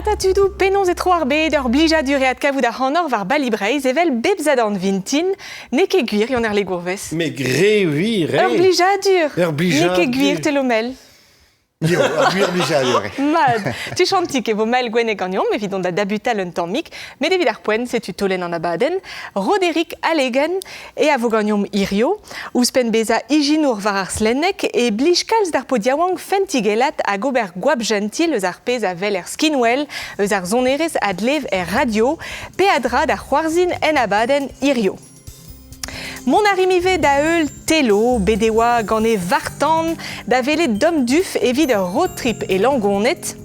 Matatudu penons et troarbe d'ur blija dureat kavout ar hanor var balibreiz evel bebzadan vintin, neke gwir yon les gourves. Mais grevi, Ur blija dur, Ur blija neke gwir dur. telomel. Yo, gwir blija dur. Mad, tu chantik e vo mal gwen e gagnon, mais vidon da dabutal un tammik, mais devid ar poen, c'est tu tolen an abaden, Roderick Allegen et a vo gagnon irio, ouspen beza ijinour var ar slenek e blij-kalz d'ar po diawang fentigelat a gober gwab gentil eus ar pez a vel er skinwell, eus ar zonerez adlev er radio, pe adra d'ar c'hoarzin en abaden irio. Mon arrimive da eul telo, bedewa gant e vartan, da vele dom duf evit ur road trip e langonet.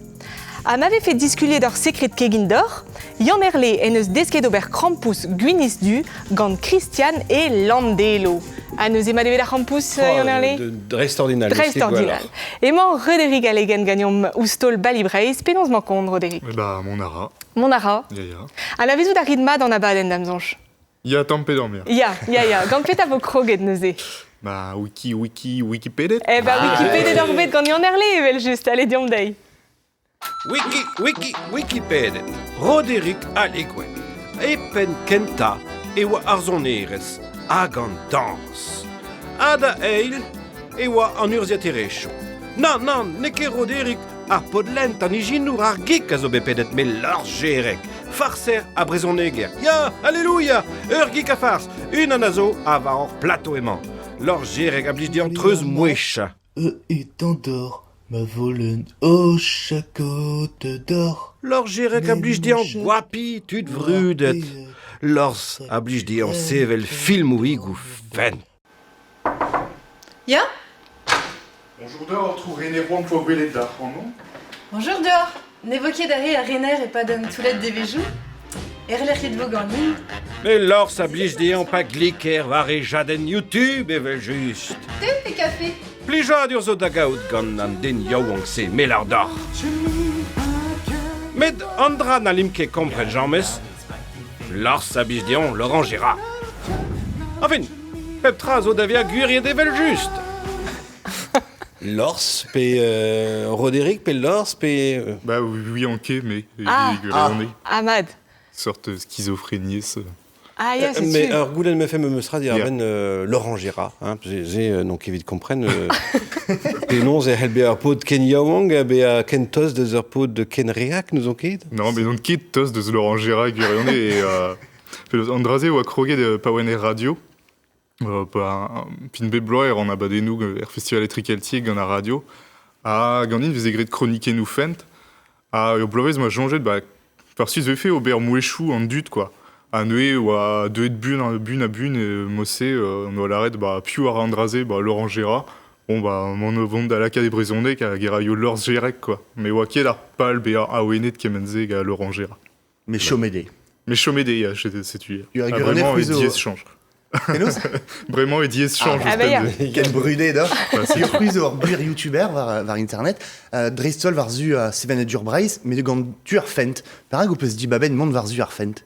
A m'ave fait disculer d'ur sekret kegin d'or, yann erle en eus desket ober krampous guinis du gant Christian e Landelo. A neus ema devet ar krampous yann erle? Dreistordinal. Dreistordinal. Emañ Roderick Allegen gagnon oustol balibreiz, penons man kont, Roderick. Mon ara. Mon ara. Ya. A la vezou da rid mad an abaden damzonch. Ya tampet dormir. Ya. Gant pet a vo kroget neuze. Wikipédia. Eh ben, Wikipédia d'orbet gant yann erle evel just, allez diom dei. Wikipédia. Roderick Allegen. Epen kenta e oa arzonerez hag an dans. Ada eil e oa an urziaterecho. Nan, neke Roderick ar podlent an ijinour ar gik a zo bepedet me lor jerek. Farser a brezoneger. Ya, alléluia, ur gik a fars. Un an a zo a va or plateau emañ. Lor jerek a blij di an treuz mouecha. Et endort ma volen au chacote d'or. Lor jerek a blij di an gwapi tud vrudet. Lors a blij di an sevel filmouig ou fen. Ya? Bonjour dehors, trou René Rouen pour brûler d'art, non? Bonjour dehors. N'évoquez d'arrêt à Renner et pas d'un toilette des véjous. Erler de Voganin. Mais lors a blij di an pa gliker var e jaden YouTube evel just. Thé et café. Plija ur zo da gaout gant an den yaouank se melar d'ar. Med andra na limke kompren jammez, lors a blij di an Laurent Gérard. Enfin, pep tra zo da via gwiriet evel just. Lors, pe Roderick, pe Lors, pe... Oui, anké, mais... Ahmad. Sorte schizophrénie, ça. Ah, ya, c'est Mais sûr. Goulen me fait me meustra di arben Laurent Gérard. J'ai donc evit kompren... pe non, ze helbe ar pod Ken Yaouang, be a Ken Tos deus ur pod de Ken Reak, nous on ket? Non, mais non, qui tos de Laurent Gérard et Gurionne et... Andraze ou a kroget de Pawener Radio. Pin bebloer an abadenou er festival etrikeltiek gant a radio. A gandin vez egret chroniquer nou fent. A ur blovez ma jonget, par sus vefe ober mouechou an dut, quoi. A neue oa deuet bun a bun e mosse, an oa laret, piou ar Andraze, Laurent Gérard. Bon, mon vont da laka de brezonek a gera yo Lors Gérek, quoi. Mais oa ket ar pal be ar aouenet kemenze ga Laurent Gérard. Mais chomede. Mais chomede, ya, c'est tu. Tu as Vraiment, et friso. dièse change. Vraiment, et dièse change. Ah, bah, ya. Ken brudet da. Ur friso ur buir youtuber var internet. Dreistol var zu seven dur breiz, mais de gant tuer fent. Parag ou peus di baben mont var zu ar fent.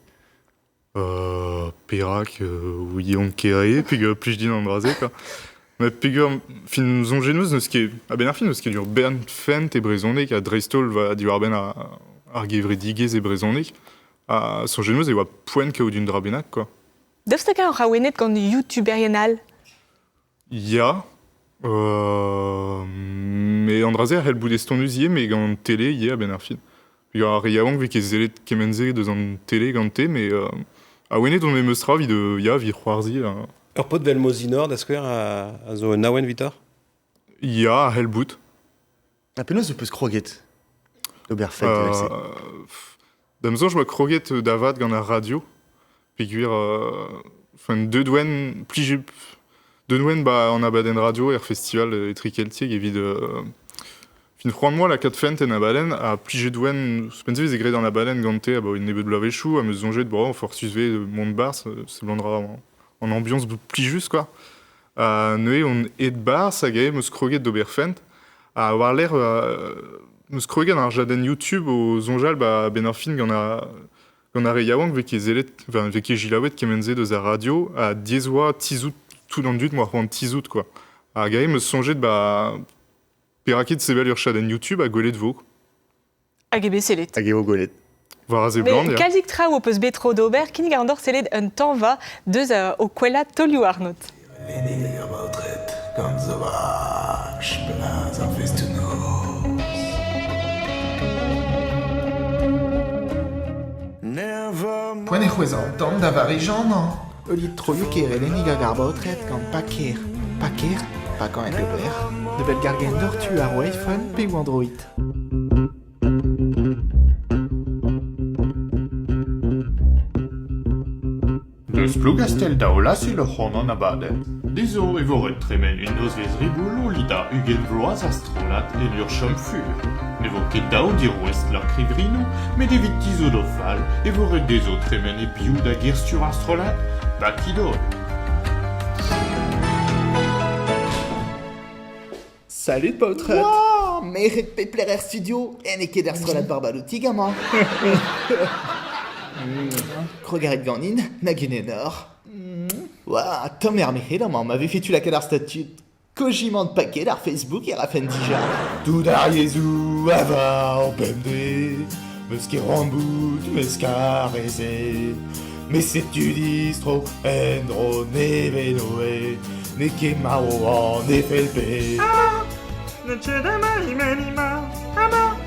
Perak, oui, on kere, puis plus din Andraze, quoi. Mais puis fin zongeneus neus ket, a ben ar fin neus ket dur bern fent e brezonek, a Dreistol va du ar ben ar gevredigez e brezonek. A zongeneus e oa poen kaout d'un drabenak, quoi. Devstak an rawenet gant youtuberienal. Ya, mais Andraze a hel boudeston usie, mais gant télé, a ben ar fin. Puis a yaouank vek e zelet kemenze deus an télé gant te, mais a wenet on me meustra vid c'hoarzi. Ur pod vel mozinor da skwer a zo nawen vitor? Ya, a hel bout. A penaos eus peus kroget. D'ober fent evel se. Damzonj ma kroget davad gant ar radio. Piguir, deux douanes, deux douanes en abaden radio er festival etrikeltiek evit fin froid moi la 4 fent en abaden a plige douanes spenzevez egret en abaden gante a une nebet blavechou a me zonjet bon fortus ve mont bars se blandra en ambiance plijus quoi. Neue on et bars a gae meus kroget d'ober fent a war l'air meus kroget an ar jaden YouTube o zonjal ben ar fin gant a gant a yaouank vek e zelet, vek e jilawet kemenze deus ar radio, a diez oa tizout tout an dut, moa c'hoant tizout, quoi. A gae meus sonjet, peraket sevel ur chaden YouTube a gwelet vo. Hag ebe sellet. Hag eo golet. War a ze Mais blant, ya. kalzik tra ou peus betro d'ober, kin gandor sellet un temps va deus au kwella tolioù arnot. Lenig a baotret, gant zo vache, blaz ar festounoz. Poen e c'hwez an tamm da varijan, an? Euliet troioù ker lenig a gar baotret gant pa ker. Pa ker, pa kan et ober. De bel gargen dortu ar iPhone pe ou Android. Deus plougastel daola se le c'honan abaden. Dezo e voret tremen unoz vez riboul lida ugen vloaz astrolat e lur chom fur. Ne vo ket dao dirouest lar krivrino, met evit tizo do fal e voret dezo tremen e piou da gerstur astrolat, bakido. Salut baotret. Wow, meret pe plerer studio, en e ket strolat barbalouti gama. Krogaret ganin, nag enor. Ouah, tom er mehet amañ, m'avait fait tu la kadar statut kojiment de paquet ar Facebook et rafen dija. Tout ar yezou, ava, o bemde, meus ket rambout, meus kareze. Mais c'est tu distro, endro, neve noe, ne ket maro an efelpe. Ne tchedama imenima, ama.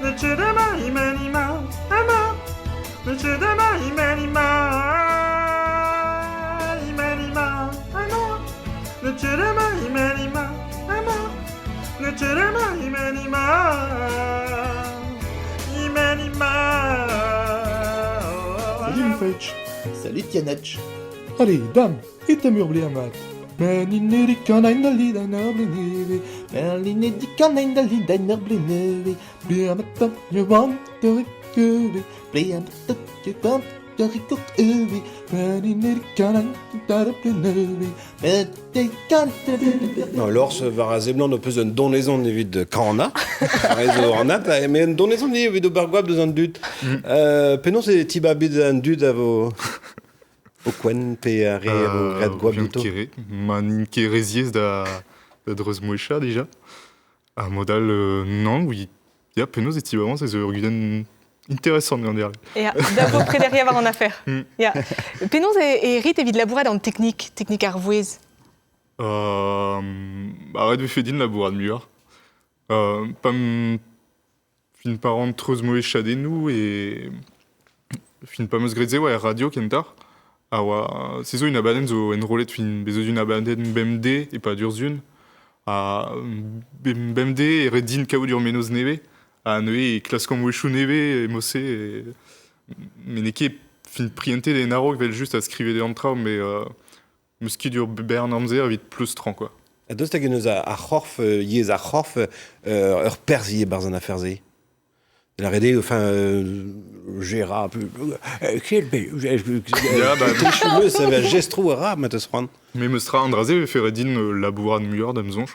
Ne tchedama imenima, ama. Ne tchedama imenima, imenima, ama. Ne tchedama imenima, ama. Ne tchedama imenima, imenima. Salut Fetch. Salut Tianetch. Allez, dame, et ta murblé à mat. Merlin dit qu'un aïn d'ali d'un arbre neve. Merlin dit qu'un aïn d'ali d'un arbre neve. Blé à matin, je vends de ricoube. Blé à matin, je vends de ricoube. Merlin dit qu'un aïn d'un arbre neve. Merlin dit qu'un Non, l'ors var a zeblant o peus un donezon evit kana. Rezo an at, mais un donezon evit o bargoab deus an dud. Penaos e tiba bid an dud a vo... O kwen pe a re o red goab Vian dito. kere, man ket reziez da dreuz mouecha, déjà. A modal, non, oui. Ya, penaos e tibavant, ez ur guden intéressant gant derri. Et d'abo prederia war an affaire. Ya. Penaos e rit evit labourat an teknik ar vouez. Arret ve fet din labourad muar. Pam fin parent treuz mouecha dennou e fin pa meus greze oa radio kentar. Ah oa, se zo un abadenn zo enrolet fin bezo d'un abadenn BMD e pa durzun. BMD e red din kaout ur menoz neve. A neue e klaskan mouechou neve e mosse e... Men eke fin priente de narok vel just a skrive de antraoù, mais meus ket ur bern amzer evit plus tran, quoi. A deus hag eus a c'horf, yez a c'horf, ur perzi e barz an afer ze. La rede, enfin, Gérard, quel bel... Ya, ba, Techouleus, ça va gestrou a ra, ma teus c'hoant. me meus tra an draze ve fe red din labourad muar da mzonj.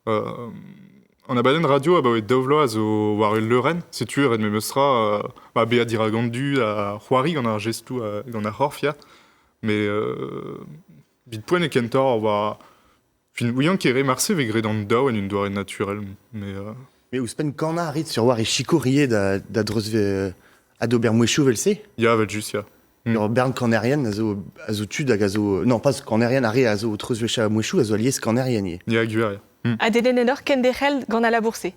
An abadenn radio a ba oet daouvlo a zo war ul leuren, setu red me meus tra ba beat diragandu a c'hoari gant ar gestou gant ar c'horf, ya. Mais bit poen e kentor war... Fin ouian kere marse ve gred an daou en un doare naturel, mais... Mais ouspen kana rit sur war e chikourier da dreuz a d'ober mouechou vel se. Ya, vel just, ya. Ur bern kanerien a zo tud hag a zo... Non, pas kanerien are a zo treuz vecha mouechou a zo aliez kanerien ye. Ya, guer, ya. A dedenenor ken derel gant a labourse.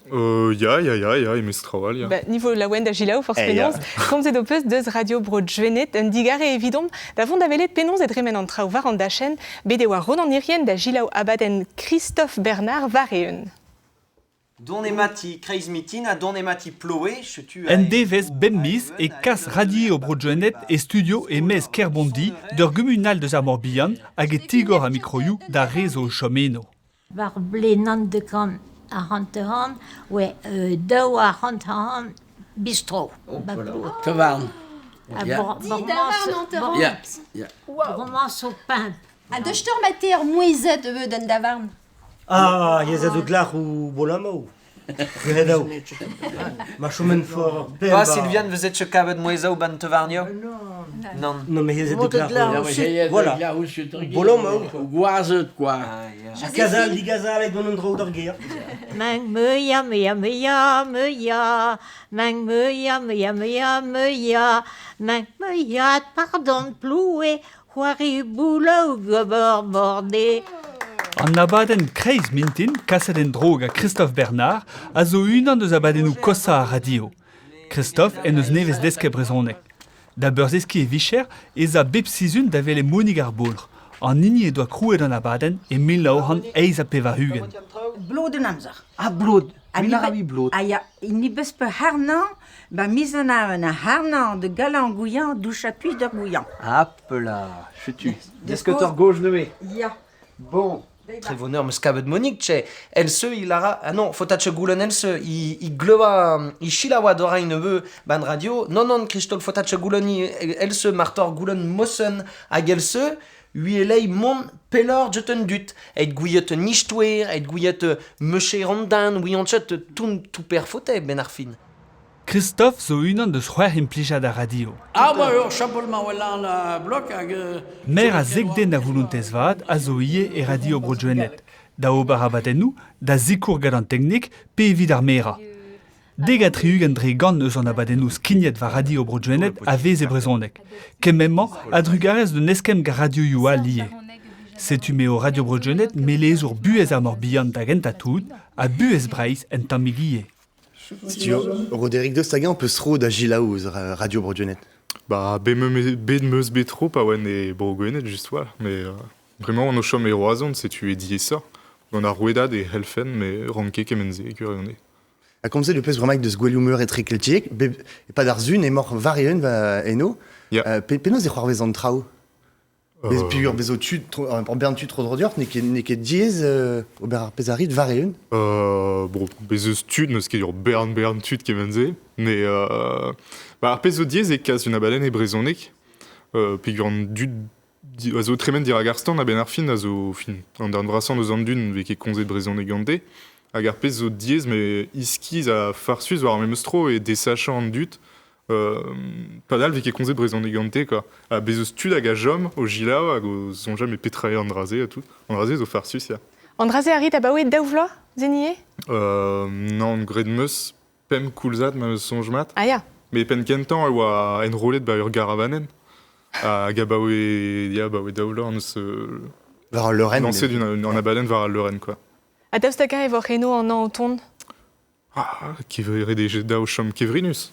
Ya, e meus trawal, ya. Niveau laouen da gilaou force Eh, ya. penaos, komz edo peus deus radio bro jvenet un digare evidom da vont da velet penaos et remen an traoù war an da chen bede oa ron an irien da gilaou abaden Christophe Bernard vareun. Don emati kreiz mitin a don emati ploe, chetu a... En devez benmis e kas radio brojonet e studio e mez kerbondi d'ur gumunal deus ar Morbihan hag e tigor a mikroioù da rezo chomeno. War blenan de kan a hanteran, daou a hanteran bistro. Kavarn. Bromance au pain. A deustor mater mouezet den davarn. Ah, yez a zo glac'h ou bolamo. Gredao. Ma chomen for. Ah, Sylviane, vous êtes chez Cabot Moisa ou Bantevarnio? Non. Non, mais il y a des voilà. Bolom, guazet, quoi. Gazal, di gazal, et don un drôle d'orgueil. Mang meya, meya, meya, meya. Mang meya, meya, meya, meya. Mang meya, pardon, ploué. Huari boulot, gobor bordé. An abadenn kreiz mintin kaset en drog a Christophe Bernard a zo unan deus abadennoù kosa a radio. Christophe en eus nevez deske brezonek. Da beurzeski e vicher ez a bep sizun da vele monig ar bolr. An inni e doa krouet an abadenn e 1900 eiz a peva hugen. Blod en amzer. Ah, blod. Mila rabi blod. Aya, inni beus pe harnan, ba mis an harnan de galan gouillan, doucha puis de gouillan. Appela, chutu. Descoteur gauche nommé. Ya. Bon. Trevoneur meus kavet monig, tche. Else, il ara... Ah non, fotatche goulen else, il gleva... Il chilawa d'oreille neveu ban radio. Non, Christol, fotatche goulen else martor goulen mossen hag else, hui elei mon pelor jeten dut. Et gouillet nishtouer, et gouillet meche rondan, hui anchet tout per fote ben ar fin. Christophe zo unan deus c'hwer implijat a radio. Ah, bah, ur champolman wellan a blok hag... Mer a zegden a voulontez vat a zo ie e radio brojouenet. Da ober abadennoù, da zikour gant an teknik, pe evit ar mera. Deg a triugen dre gant eus an abadennoù skignet va radio brojouenet a vez e brezonek. Kememman, a drugarez de neskem ga radio youa lié. Setu me o radio brojouenet melez ur buez a morbihan da gent a tout, a buez breiz en tammig Roderick de Stagan peut se rôder à Gilaouz, Radio Brodionet. Bah, meus betro, pas wen e brogoenet, juste voilà. Mais vraiment, on a chom e roazon, c'est tu dit ça. On a rouedad et helfen, mais ranke kemenze, curionné. A comme ça, le pèse vraiment de ce gwellumer et très keltiek, et pas d'arzun, et mort variun, va eno. Penos e c'hoarvez an trao. Bez pigur bez o tud, en bern tud trop drodiort, n'est que diez au ber pesarit variun. Bon, bez eus tud, neus ket ur bern tud kemenze, mais bah, ar pez o diez e kaz un abaden e brezonek, pigur an dud, a zo tremen dir agarstan a ben ar fin, a zo fin, an d'an vrasan eus an dun, vek e konzet brezonek gante, hag ar pez o diez, mais iskiz a farsus war ar memestro e desachan an dut, padal vek e konzet brezonek gante, quoi. A bez eus tud hag a jom, o gilao, hag o zonjam e petrae an draze, a tout. An draze zo farsus, ya. An draze a rit a baouet daouvloa, zenie? Non, gred meus, pem koulzat ma meus sonjmat. Ah ya. Mais pen kentan e oa enrolet ba ur garavanen. Hag a baouet, ya, baouet daouvloa an eus... Var al Lorraine. Lancet an abaden var al Lorraine, quoi. A daoust a gare e vor reno an an o tont? Ah, kevre de dao chom kevrinus.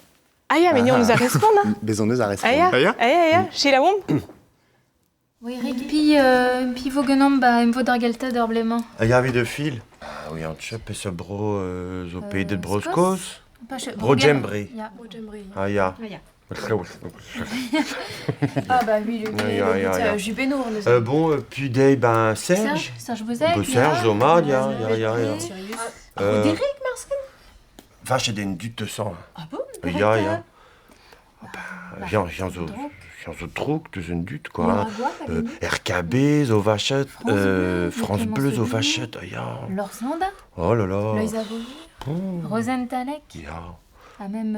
Ah ya, mais on nous a respond, là. Bez on eus a respond. Ah ya, chez la oom. Oui, Rick, puis vogenam ba em vod ar gelta d'ur blemañ. A ya vid de fil. Ah oui, an tchep e se bro zo peidet broskos. Bro djembri. Ya, bro djembri. Ah ya. Ah bah oui, le jubeno. Bon, puis des, ben, Serge. Serge Bozek. Serge, Omar, ya. Roderick, Marcel. Vache den dut de sang. Ah bon? Ya. Viens zo trouk deus un dut, quoi. RKB, zo vachet, France Bleu, zo vachet, ya. Lorsanda. Oh là là. Loïs Avoyer. Rosentalek. Ya. Ah, même...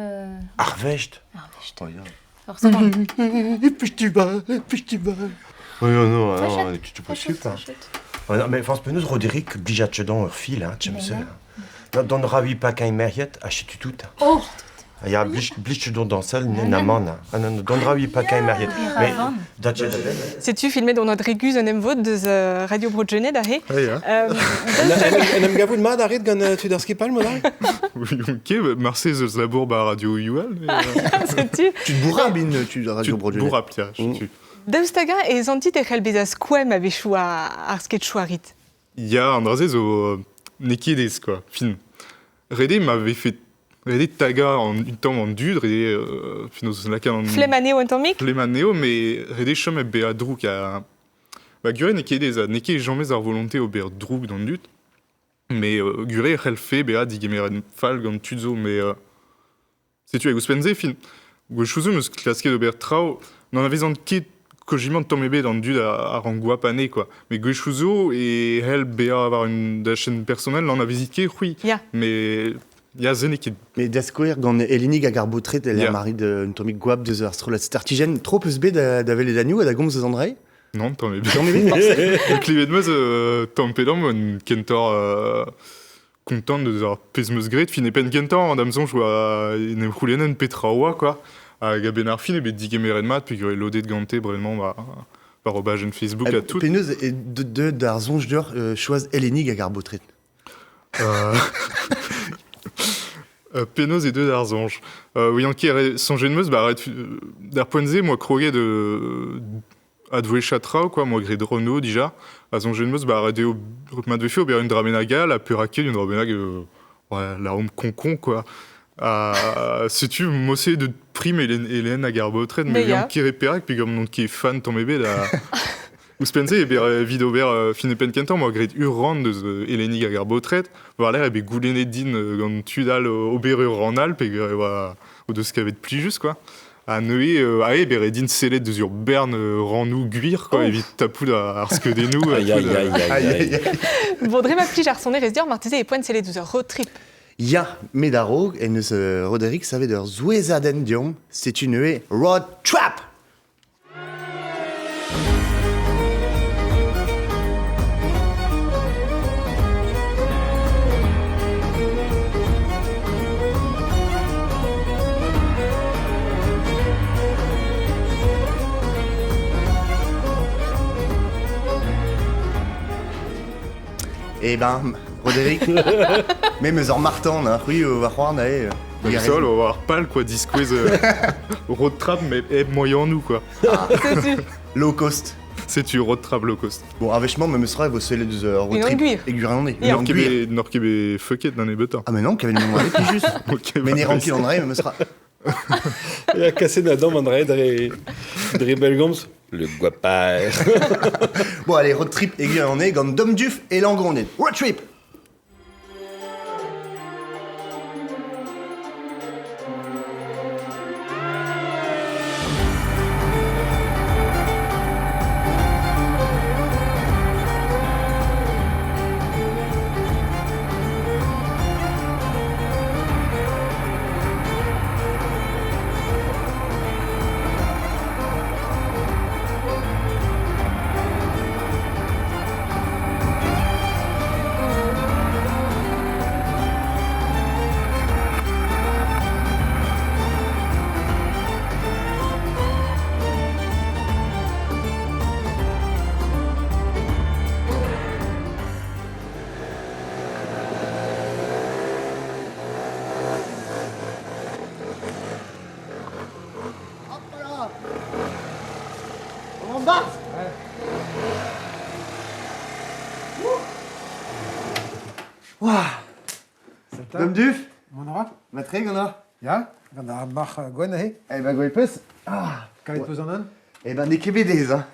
Arvecht. Arvecht. Oh ya. Lorsanda. Festival. Oh non, tu te poursuis pas. Mais France Bleu, Roderick, bijatche dans ur fil, hein, tchem se. Don ravi pas qu'un mériette, achète tout. Oh! Il y a blitch dans salle, naman. Don ravi pas qu'un mériette. Mais Sais-tu filmé dans notre régus un emvod de Radio Brojouenet a he? Oui, en em gavout mat arit gant tuderski palm, là? Oui, ok, Marseille, zeus labour ba radio youal. Sais-tu? Tu te bourras, bin, tu Radio Brojouenet. Tu te bourras, Pia, tu. Daoust a gare e zantit e c'hell bezaz kouem a vechou ar sket chouarit. Il y a un drasé zo nekiedez, quoi, fin. Rede m'avait fait Rede taga en un temps en dud, Rede finos lakan en... Flemaneo en tammik? Flemaneo, mais Rede chom e bea drouk a... Bah, gure nekiedez a neke jamais ar volonté o bea drouk dans dud, mais gure c'hell fe bea digemeren fal gant tudzo, mais... Setu ag ouspenze, fin. Gwe chouzou meus klasket o bea trao, n'en avezant ket Kojima Tomebe dans le dud à Rangua Pané, quoi. Mais Guishuzo et elle, Béa, avoir une chaîne personnelle, là, on a visité, oui. Yeah. Mais il y a Zenekid. Mais d'ascoir, quand Eleni Gagarbotret, elle est mari de Tommy Guab, de Astrolat Startigen, trop peu B d'Avel et d'Agnew, et d'Agom de Zandrei. Non, Tomebe. Tomebe, le clivé de meuse, Tompedom, un Kentor. Content de avoir Pesmeus Great, fin et pen Kentor, en damson, je vois une Roulenen Petraoua, quoi. À Gabenarfin, et Digue Merenmat, puis l'odé de Ganté, vraiment, par robage Facebook à tout. Peneuse et d'Arzonge d'heure, choise Eleni Gagarbotret. Pénose et deux d'Arzonge. Oui, en qui son jeune bah, arrête d'Arpoinze, moi, crogué de. Advoué Chatra, quoi, moi, gré de Renault, déjà. À son jeune bah, arrête de. M'a fait au une dramenaga, la puraquille, une dramenaga, la homme concon, quoi. Si-tu, moi, c'est de prime Hélène à Garbotred, mais il y a un qui répérac, puis comme non qui est fan, ton bébé, là. Ou Spencer, et bien, Vidobert, Finepen Kentan, moi, gré Urran de Hélène à Garbotred, voilà, et bien, Goulénédine, quand tu dal, au Bérure en Alpes, et voilà, ou de ce qu'il y avait de plus juste, quoi. À Neuilly, Béredine Célède de Berne, Ranou, Guir, quoi, évite tapou à Arske des nous. Aïe. Vaudrait ma plige à ressonner, Resdior, Martizé et Pointe Célède 12 heures, road trip. Ja, Médarog, et nous, Roderick savait de Zouezadendium, c'est une road trap! Eh ben, Roderick, même en Martin, oui, on va croire, on va avoir pas le quoi, disquise road trap, mais moyen nous, quoi. Ah, low cost. C'est une road trap low cost. Bon, avèchement, même ce rêve, c'est les road trip. Aiguillonné. Nord qui est fucké dans les bêtas. Ah, mais non, qu'il y avait une plus juste. Mais n'est rempli en rêve, même sera. Il a cassé la dent, André, de Belgoms. Le guapère. Bon, allez, road trip aiguillonné, gant Dom Duf et Langrondé. Road trip! Dom Duf? Monora? Matré, Gona? Ja? Gana Bach Gwen, hé? Eh ben, Gwepus? Ah! Kan je het aan? Eh ben, des KBD's, hein.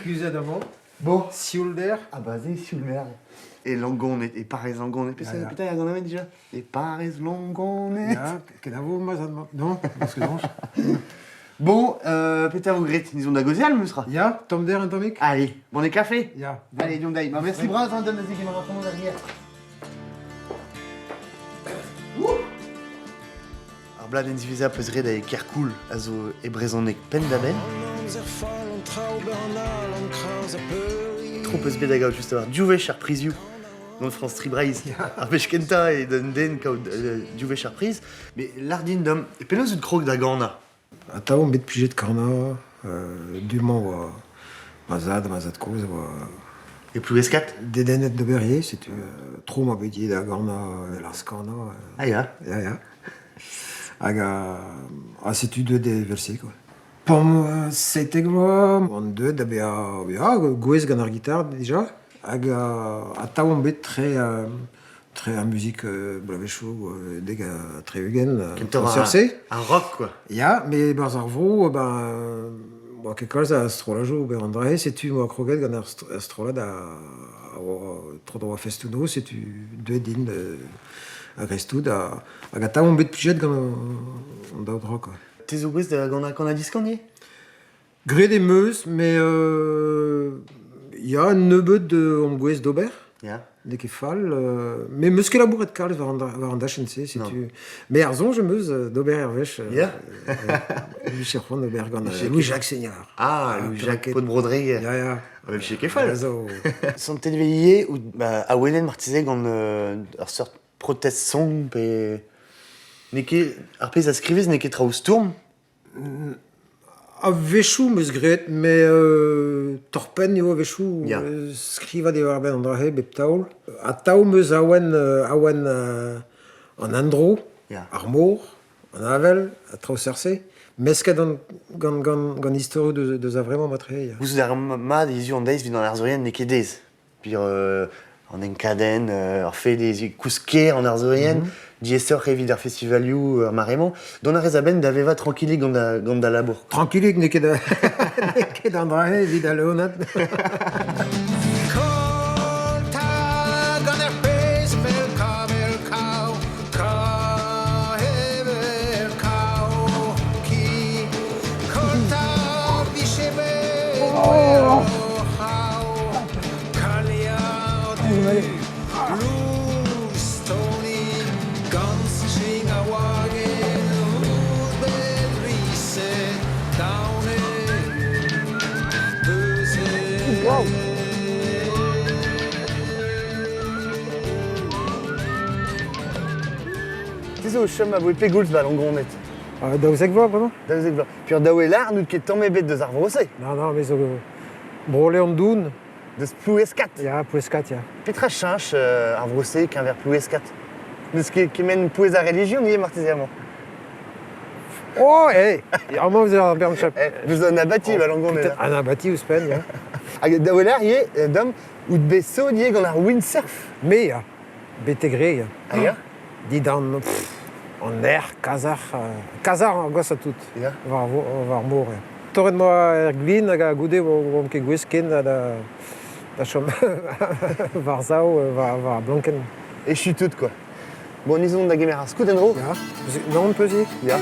Cusé d'avant. Bon. Siulder. Ah bah, c'est Siulder. Et Langon, et Paris Langon, et putain, il y a Gona déjà. Et Paris Langon, et. Ja, que d'avant, moi, ça demande. Non, parce que non. Bon, Peter Ougret, ils ont d'agosial, me sera. Ja, Tom Der et Tomic. Allez, bon, des cafés? Ja. Allez, Yondai. Bah, merci, Bras, hein, donne-nous qui m'a raconté derrière. Bladen divisa peusret da kerkoul a zo e brezonek pendaben. Trop peus bet a gav just avar diouvech ar prizioù. Non France Tribreiz. Ar pech kenta e den kao diouvech ar priz. Mais lardin dom, e penaos ut krog da gana. A taou bet pujet karna, dumant oa mazad koz oa... E plou eskat? Dedenet de berrier, setu tro ma betiet da gana lars karna. Ah ya? Ya. Hag setu deuet de versé, quoi. Pom seiteg loa, an deuet da bea gouez gant ar gitar, déjà. Hag a taou an bet tre a musique blavechou, deg a tre ugen, concerté. Un rock, quoi. Ya, mais barz ar vro, ket kalz a astrolajo, André, setu moa kroget gant ar astrolad tro droa festouno, setu deuet din a grestoud hag a taou bet pujet gant an daout rock. Te zo gwez gant a diskannier? Gret et Meuse, mais il y a un nebeut de Omgouez d'Aubert. Ja. Dès qu'il fall, mais meus ket labouret kalz war an dachense, si tu... Mais ar zonj meus d'Aubert Hervech. Ja. Louis Cherfon d'Aubert gant Louis-Jacques Seigneur. Ah, Louis-Jacques Pot Brodrig. Ja, ja. Avec chez Kefal. Sont telveillé ou à Wellen Martizé gant ar sort protest song pe neke ar pez a skrivez neke traoù stourm. A vechou meus gret, mais torpen eo a vechou skriva de war ben an drahe bep taoul. A taou meus awen an andro, ar mor, an avel, a traoù serse. Mesket gant historio deus a vremañ matre. Vous ar mad izu an deiz vid an arzorien neke dez. Puis an enkaden, ar fe des kousker an arzorien, diesor evit ar festivalioù ar maremañ. Don ar rezaben da veva tranquillig gant da labour. Tranquillig neket an drahe vid a leonat. Tizo chom a voe pegoulz ba langronet. Daouzek vloaz, vraiment. Daouzek vloaz. Puis daou e lar, nous ket tamm ebet deus ar vrose. Non, mais brole an doun. Deus ploueskat. Ja, ploueskat, ja. Petra chanch ar vrose qu'un ver ploueskat. Deus ket men pouez a religion nie martiziamant. Oh, hey! Ar mañ ar bern chap. Deus an abati ba langronet. An abati ouz pen, ja. Hag daou e lar ie, dom, out beso nie gant ar windsurf. Me, ja. Bete gre, ja. Ah, ya? Dit an kazar ar gos a tout. Ya. Var mor, ja. Torret ma glin hag a goude oam ket gwez ken da chom var zao, var blanken. Et chutout, quoi. Bon, nizon da gemer ar skout en ro. Ja. Non, peuzik. Ya.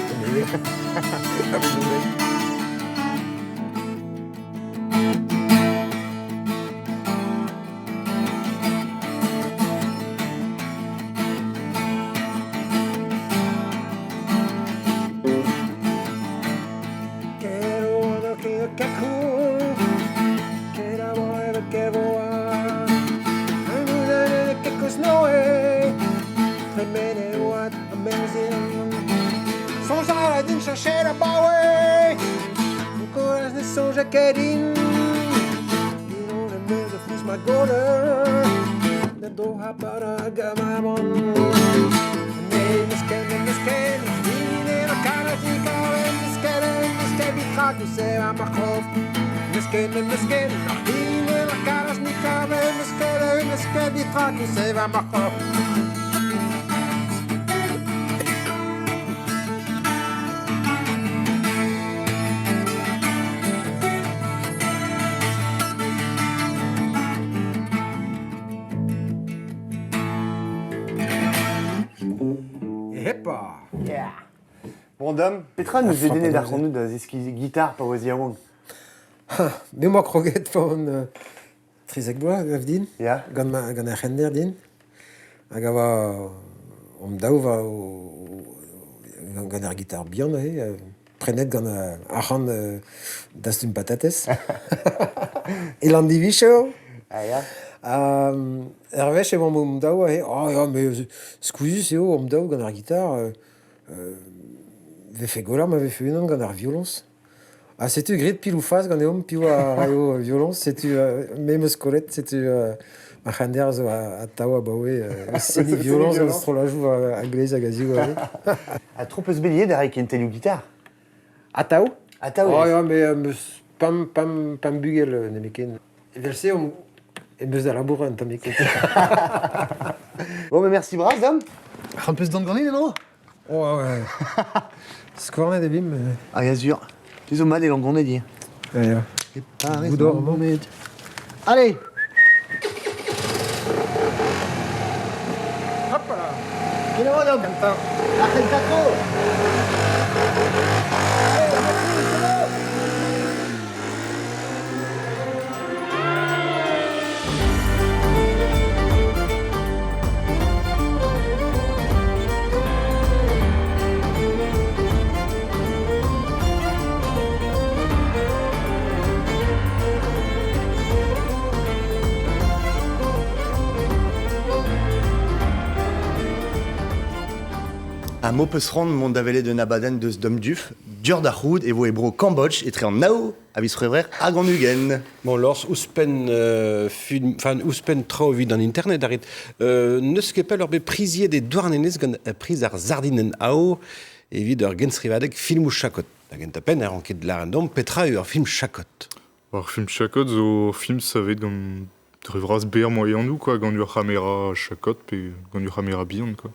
Bon, dom, petra nous e dene d'ar c'hannout da zeskiz gitar pa oa ziaouan. Me moa kroget faon trizek bloaz gav din. Ya. Gant ar c'hender din. Hag a va daou va gant ar gitar bihan prenet gant ar c'han d'ast un patates. E lan divicheur. Ah, ya. Hervech e oam daou oh ya, me skouzus eo oam daou gant ar gitar vefe golar ma vefe unan gant ar violons. Ah, setu grit pil ou faz gant eom piou a raio violons, setu me meus kolet, setu ma c'hander zo a tao a baoe seni violons eus trolajou a glez hag a ziou A trop eus belier d'ar ken telioù gitar. A tao? A tao, oh ya, me meus pam bugel nemeken. Velse om e meus da labour an tameket. Bon, mais merci braz, dom. Ar peus d'an ganin en ro? Oh, ouais. Skwarnet e bim. Ah, ya zur. Tizo mat e langronet di. Ja, ja. Goudor, moment. Allez! Hop là! Quel est dom? Arrête le A mo peus rand mont davele de nabaden deus dom duf, dur da c'houd e vo e bro Cambodge e tre an nao a vis frevrer hag an ugen. Bon, lors ouspen film, enfin ouspen trao vid an internet arit, neus ket pel ur be priziet de douarnenez gant priz ar zardinen ao evit ur gensrivadeg film ou chakot. Hag en tapen ar anket larendom petra ur film chakot. Ar film chakot zo film savet gant drevras ber moyen nou quoi, gant ur camera chakot pe gant ur camera bihan quoi.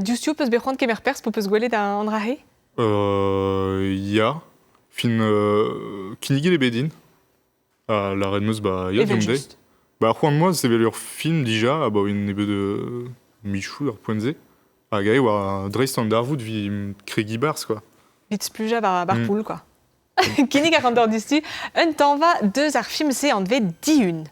Justio peus bechant kemer pers po peus gwelet an rahe? Ya, fin kinigel e bedin. La red meus ba ya Even diom dei. just. Ba c'hoant moaz sevel ur film dija, ba oin ebe de Michou ar poenze. Hag ae war dreist an darvoud vi kregi bars quoi. Vit spluja bar poul, quoi. Kinig ar an distu, un tamm va deus ar film se an dve diun.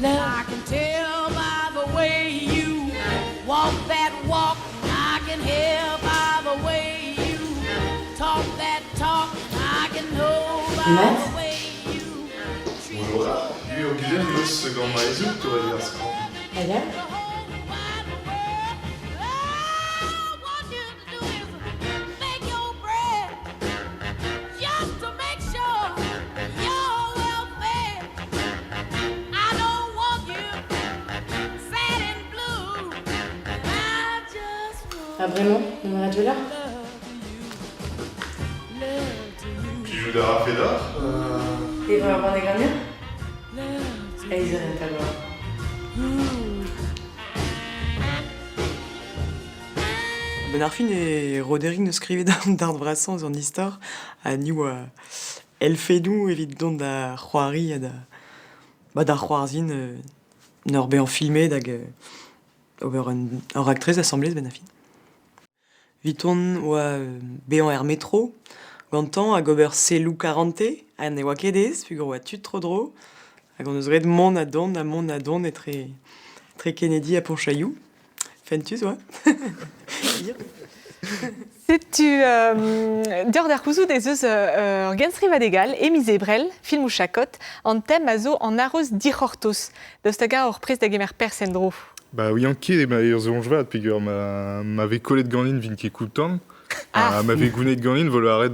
I can tell by the way you walk that walk. I can hear by the way you talk that talk. I can know by the way you Bonjour. Lui au Guillaume, le second maïzou, tu vas dire ça. Alors? Ah vraiment, on en a déjà là? Qui joue d'Ara Fedor Et il va y avoir des gagnants? Et ils auraient pas le droit. Ben ar fin e Roderick ne skrivet d'ar brasans an istor a niou elfedou evit dont da c'hoari da c'hoarzin neur be an filmet hag ober an raktrez assemblez ben a fin. Viton oa bean er metro, gantan hag ober selou 40 an e oa kedez, pugur oa tut tro dro, hag an eus red mont a don e tre Kennedy a Ponchaiou. Fentus, oa. Setu deur d'ar kouzout ez eus ur gensrivadegal emiz ebrel, film ou chakot, an tem a zo an aroz dic'hortos, daoust hag ur prez da gemer persen dro. Bah oui, anke ma ur zo onjvat, pigur m'ave kollet ganin vin ket koutan, m'ave gounet ganin vol arret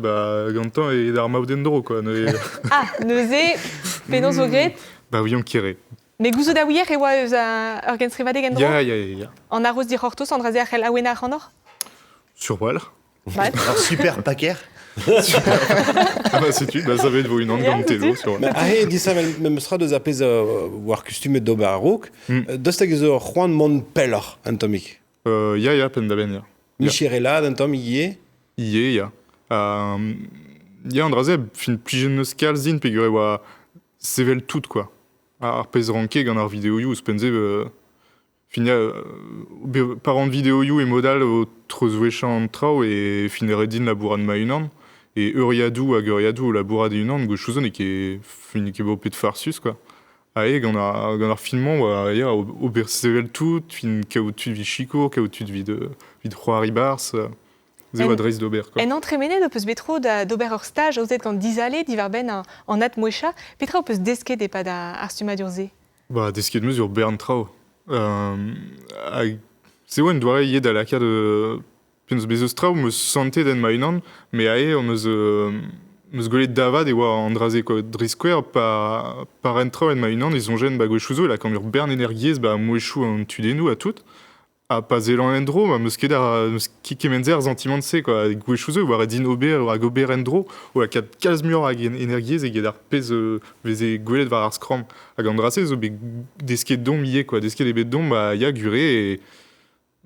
gantan et d'ar maouden dro, quoi. Ah, neuze, penaos o gret? Bah oui, ankere. Me gouzo da ouier e oa eus ur gensrivadeg en dro? Ya. An aroz dic'hortos an draze ar c'hell aouenar an or? Sur wall. Alors super paquer. Ah bah c'est tu, bah ça va être une gant telo sur wall. Ah hey, dis ça même sera de zapez war costume d'ober rook. Dostag zo Juan Montpeller antomik. Ya pen da ben ya. Michirella d'antom ie. Ya. Ya an draze fin plijen neus kalzin pegure oa sevel tout quoi. Ar pez ranke gant ar video you spenze finia par an vidéo you et modal o trezouechan trao et fineredin labouran ma unan et euriadou hag euriadou labourad unan go chouzon et ket fin ket bopet farsus quoi. Ae gant ar filmant ya ober sevel tout fin kaout vi chikour kaout vid c'hoari bars zeo adrez d'ober quoi. En entremenet o peus betro d'ober ur stage aouzet gant dizale divar ben an at moecha, petra o peus desket e pad ar stumadur ze? Bah desket meus ur bern trao. C'est ouais, une doire yé da laka de Puis nous bezos trao me santé den mainan, mais ae on meus golet davad e oa andraze quoi drisquare par entra en mainan ils ont gêne bagouechouzo et la quand bern energies ba mouechou en tudenu à tout. A pas elan endro, ma meus ket kemenzer sentiment se quoi gouechouzo war edin ober ou a gober endro ou a kat kalz mur hag energies e gedar pez veze gwelet var ar skram hag andrase zo be desket dom ie quoi desket e bet dom ba ya gure et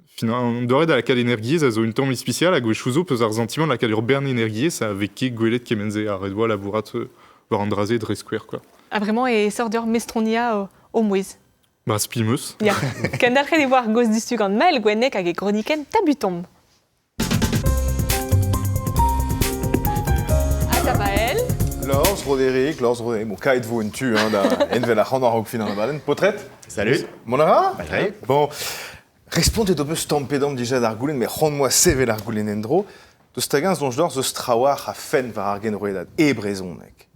finalement doret da la kal energies a zo un tamm spécial a gouechouzo peus ar sentiment la kal ur bern energies a veke gwelet kemenzer a redvoa labourat war andrase dresquare quoi. Ah vraiment et sordeur mestronia au mouez. Bah spimeus. Ja. Kan dalc'het e war goz distu gant mel gwennek hag e kroniken tabutomb. Atabael. Lors Roderick, bon kait vo un tu da envel a c'hant ar fin an abadenn. Potret. Salut. Mon ara? Salut. Bon, respondet o peus tampedam dija d'ar goulenn, mais c'hant-moi sevel ar goulenn endro, deus tagañ zonj d'or zeus trawar a fen var ar genroedad e brezonek.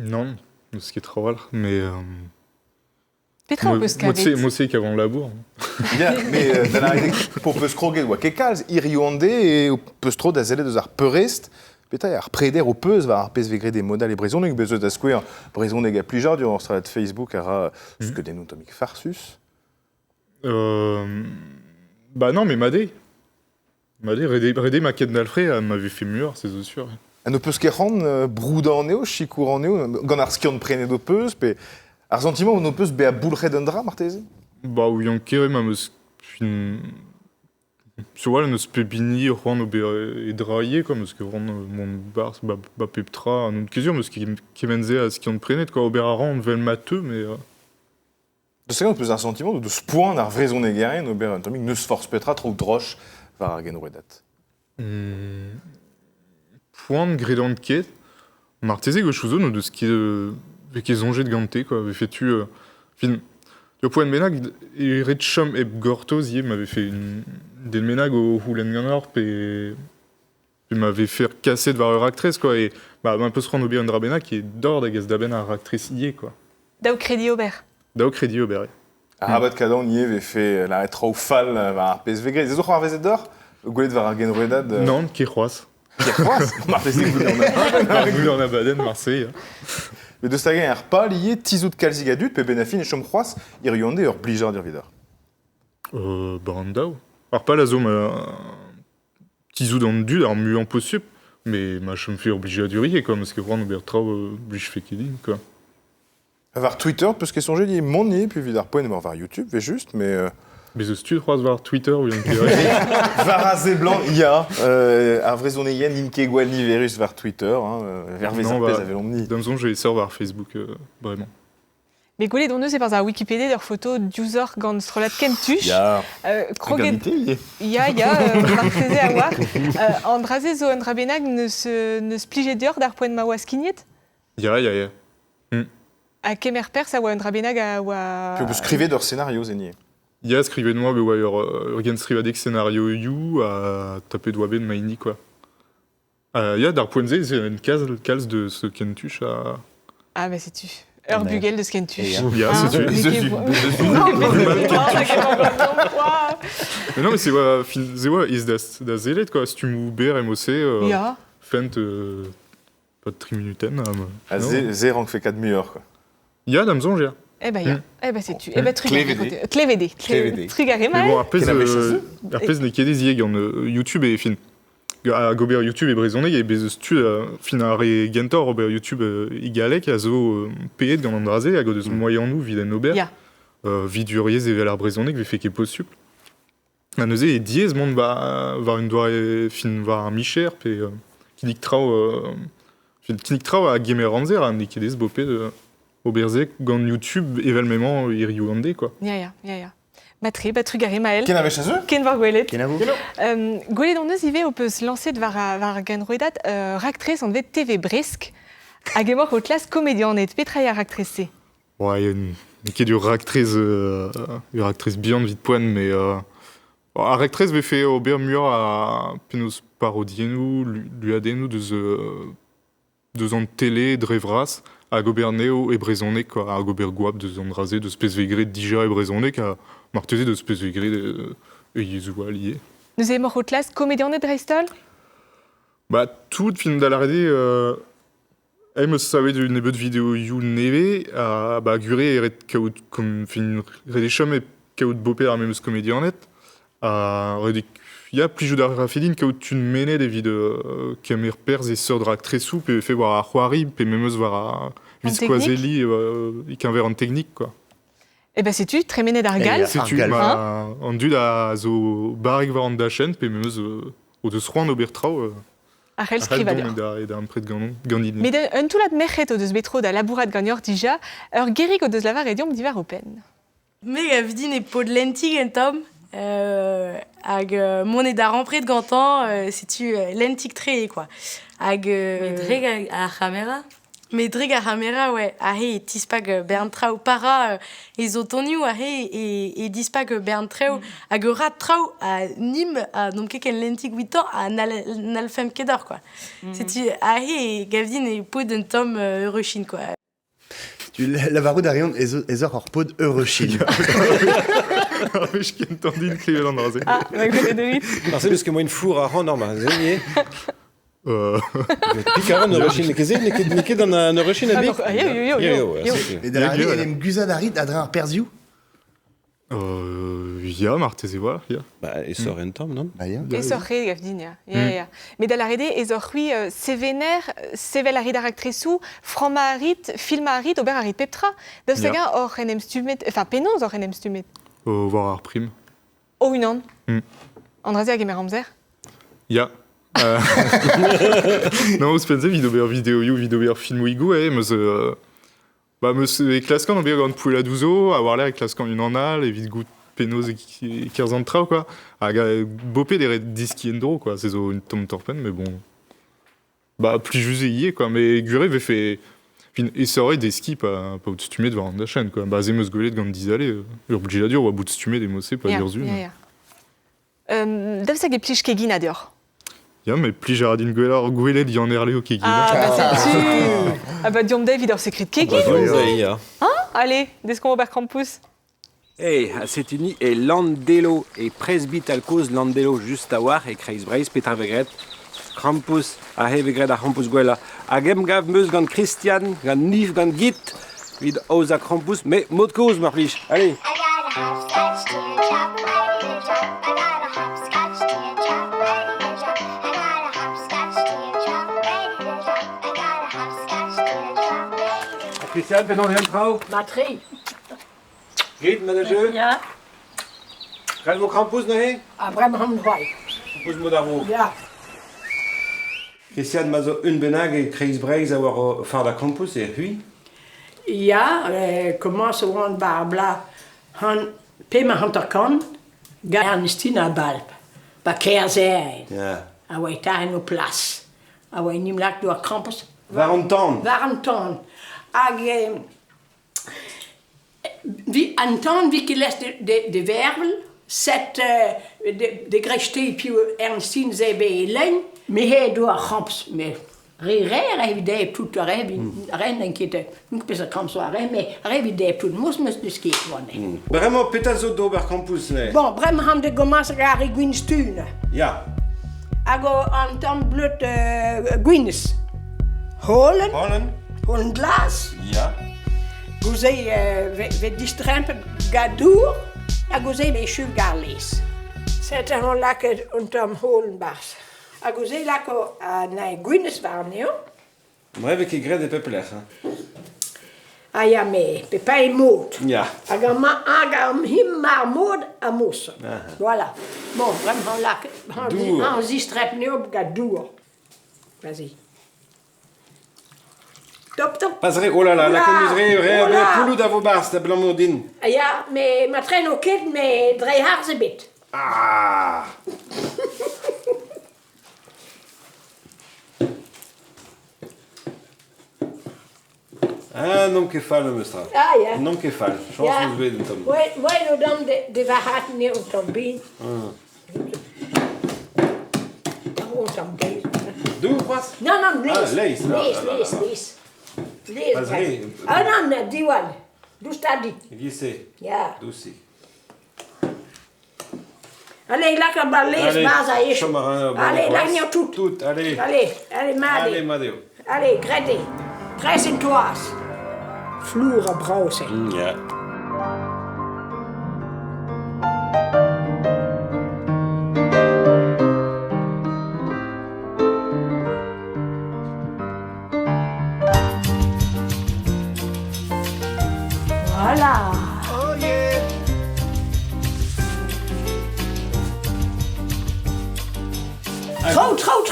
Non, ce qui est trop mais Petra o peus kavet. Moi c'est qu'avant labour. Ya, mais d'an ar po peus kroget oa ket kalz, irioande e o peus tro da zelet eus ar peurest, petra ar preder o peus va ar pez vegret des modal e brezonek, bezos da skouer brezonek a plijar dur ar stralat Facebook ara skeudennoù tomik farsus. Bah non, mais Madé, redé ma quête d'Alfred m'avait fait mûr, c'est sûr. An o peus ket c'hant broudan eo, chikour an eo, gant ar skiant prenet o peus, pe ar sentiment o peus be a boulc'het un dra, marteze? Bah oui, on kere ma meus sur voilà neus pebini c'hoant ober e draie quoi, meus ket mon bar ba peptra an kezur meus kemenze a skiant prenet quoi, ober a ran vel mateux, mais De segon peus ar sentiment de spoan ar vrezon egeren ober un tomik neus force petra tro droch var ar genroedat. Point gredant ket, marteze gauchouzo no deus ket veke zonjet gante quoi, avait fait fin le point menag e ret chom e gortoz ie m'avait fait des menag au Hulenganor et m'avait fait casser de var ur actrice quoi, et bah un peu se rendre bien un drabena qui est d'or da gaz d'aben ar actrice ie quoi. Dao kredi ober. Dao kredi ober. Arabat kadon ie ve fait la retro fall var ar pez vegret. Zezo c'hoar vezet d'or? Goulet var ar genroedad? Non, ket c'hoaz. Ket c'hoaz? Marteze goulet en abaden, Marseille. Mais de stagen ar pal ie tizout kalzig adut pe benafin e chom c'hoaz irionde ur blijar dir vidar. Barandao. Ar pal a zo ma tizout an dud ar muant possup, mais ma chom fait obligé à durier quoi, parce que vraiment ober trao blij fekedin quoi. Var Twitter, peus ket sonjet ie monier, puis vidar poen var YouTube, ve just, mais... Mais ce stud c'hoaz var Twitter ou yon ket var a ze blanc, ya, ar vrezoneien imke gwal niverus var Twitter, ver vez ar pez a velom ni. Damzon, j'ai sort var Facebook, vraiment. Mais goulet don eus e par ar Wikipédia d'ur photo d'user gant strolat kentuch. Ya, kroget... Ya, marteze a war. Andraze zo an drabenag neus plije d'ur d'ar poen ma oa skignet? Ya. A kemer pers a oa an drabenag a oa... Que vous skrivez d'ur scénario, zenier. Ya, skrivet noa be oa ur gen skrivadek scénario you a tapet doa ben maini quoi. Ya, d'ar poen ze, c'est un kalz de ce kentuch a... Ah, bah c'est tu. Ur bugel de ce kentuch. Ya, c'est tu. Mais non, mais c'est oa, ze oa, is da zelet quoi, stum ou ber MOC, fent... Pas de 3 minuten. Ze rank fait 4 meilleurs quoi. Ya, damzon, ya. Eh ben, eh ben, c'est tu. Eh ben, Clévédé. Trigare mal. Mais bon, arpez ne ket des yeg en YouTube et fin. A gober YouTube e brezoneg e bez stu fin ar e gentor ober YouTube igalek a zo peet gant an draze a god eus moyen nou viden ober. Viduriez e vel ar brezoneg ve feke possup. A neuze e diez mont var un doare fin var ar micher pe kinik trao a gemer anzer a ne ket ez bopet oberzek gant YouTube evelmement iriou ande quoi. Ya. Matri, trugare mael. Ken ave chazeu? Ken var gwelet. Ken avo? Gwelet on eus ive o peus lanset var genroedat raktrez an vet TV bresk hag emor o klas komedianet. Petra a raktrez se? Ouais, ne ket ur raktrez bihan vit poen, mais a raktrez ve fe ober muur a penaos parodiennou, luadennou deus an tele drevras a gober neo e brezonnek quoi, a gober gwab deus an draze deus pez vegret dija e brezonnek a marteze deus pez vegret e yezou a lié. Nous avons retlas comédien de Dreistol? Bah, tout film d'Alarede, me savait d'une nebe de vidéo you neve, bah, guré et kaout comme fin redechom et kaout bopé à même comédien net, il y a plus de rafidine kaout une menée des vidéos caméra pers et sœurs drac très souple et fait voir à Huari, et même voir à Visquazeli, et qu'un verre en technique, quoi. Eh ben, c'est-tu, très mené d'Argal? C'est-tu, en dû à zo barrique var en dachen, et même au de Sroan au Bertrau, Arrel scrivader. Et d'un près de Gandine. Mais un tout la de merchet au de Sbetro da labourat gagnor déjà, Gerik au de Slavar et diom divar open. Mais vidine et pot de lentig en tom, hag monet da rentrée de gantan, c'est-tu lentig très quoi. Hag Dreg à Hamera? Mais dreg a hamera, ouais. Ahe, tispag berntrau para, ezotoniu, ahe, et dispag berntrau, hag rat trau, a nim, a donc ken lentig 8 ans, a nalfem kedor, quoi. C'est-tu, ahe, gavdine et pot d'un tom eurochin, quoi. Tu l'avaroud d'Arion, ezor hor pod eurochin. Je ken tandine crier dans le Ah, avec le Dorit. C'est parce que moi, une four à rendre normal, zénier. Picaron Eurochin, neket dans un Eurochin à bic. Et d'Alarede, elle aime guza d'Arid, Adrien Perziou? Ya, Marthez et voilà, ya. Bah, et sort un tom, non? Bah, ya. Et sorre gavdine, ya. Mais d'Alarede, ezor hui sevener, sevel arid aractresou, frama arid, filma arid, ober arid peptra. D'Avsaga, or enem stumet, enfin, pénons or enem stumet. Voir ar prime. Oh, une an. Andrazia gemer amzer? Ya. Non, Spencer, vidéo film ouigou, bah, me clasquant dans bien poulet la douzo, avoir l'air clasquant une en al, et vite goût pénose et 15 ans de trao, quoi. Bopé des disques endro, quoi. C'est une tombe torpen, mais bon. Bah, plus juste y est, quoi. Mais Guré avait fait. Et ça aurait des skis pas au-dessus de devant la chaîne, quoi. Bah, Zemeus Golet de Gandizale, urgé la dure, ou à bout de stumé des mossés, pas dire zune. D'Avsaga pliche kegin adior. Ya, mais plus Gérardine Gouelet, il y en a au Kegin. Ah, bah c'est sûr. Ah, bah, Diom David, c'est écrit de Kegin. Hein? Allez, dès qu'on va vers Krampus. Hey, c'est uni et Landelo et presbytalcos Landelo juste à voir et Kreis Brace, Peter Vegret, Krampus, a Vegret à Krampus Guela, a Gemgav Meus gant Christian, gant Nif gant Git, vid Oza Krampus, mais mot de cause, Marplich. Allez. Christian, ben on vient de trao. Matri. Grit, manager. Ja. Krijg je ook Krampus nog heen? Abraham Dwight. Krampus moet daarvoor. Ja. Christian, maar zo een benage Kreis Brace avoir faire la Krampus et puis. Ja, commence rond barbla. Han pema hanterkan. Ga Ernestina balp. Ba kerzijn. Ja. Awai ta no plas. Awai nimlak door Krampus. Varenton. Varenton. Ag vi Anton vi læs de vervel set de greste puis Ernestine zebe len me he do Krampus me rire de tout revi ren enkete nuk pesa Krampus mais revi de tout mus de ski wonen. Vraiment peut-être zo do Krampus ne. Bon, vraiment ham de gomas gari gwinstune. Ja. Ago Anton blut gwines. Holen. Holen glas. Ja. Gozei we distrempen gadour. A gozei we chuv garles. Zet er lakke unterm Holenbars. A gozei lako na gwines warneo. Maar heb ik gred de pepeler. Ah ja, me pepa e moot. Ja. Agam him maar moot a mousse. Voilà. Bon, vraiment lakke. Han distrempen op gadour. Vas-y. Top. Passeré, oh là là, la conduiserie, poulou d'avo bars, de Blanc-Mourdine. Ja, mais ma train au kid, mais drei harze bit. Ah! Ah, non que fall, mestra. Ah, ja. Non que fall. Chance nous weten, Tom. Wij nou dan de verhaten neer op Tom Bien. Oh, Tom Bien. Doe, wat? Non, lees. Ah, lees. Lees. Ah, non, die one. Doe staat die. Wie c'est? Ja. Doe si. Allez, là, comme les bas, allez, là, il y a tout. Tout, allez. Allez, Madé. Allez, Madeo. Allez, Grédé. Tres in toas. Vloer op browsen. Ja. Voilà. Oh yeah. Trouw.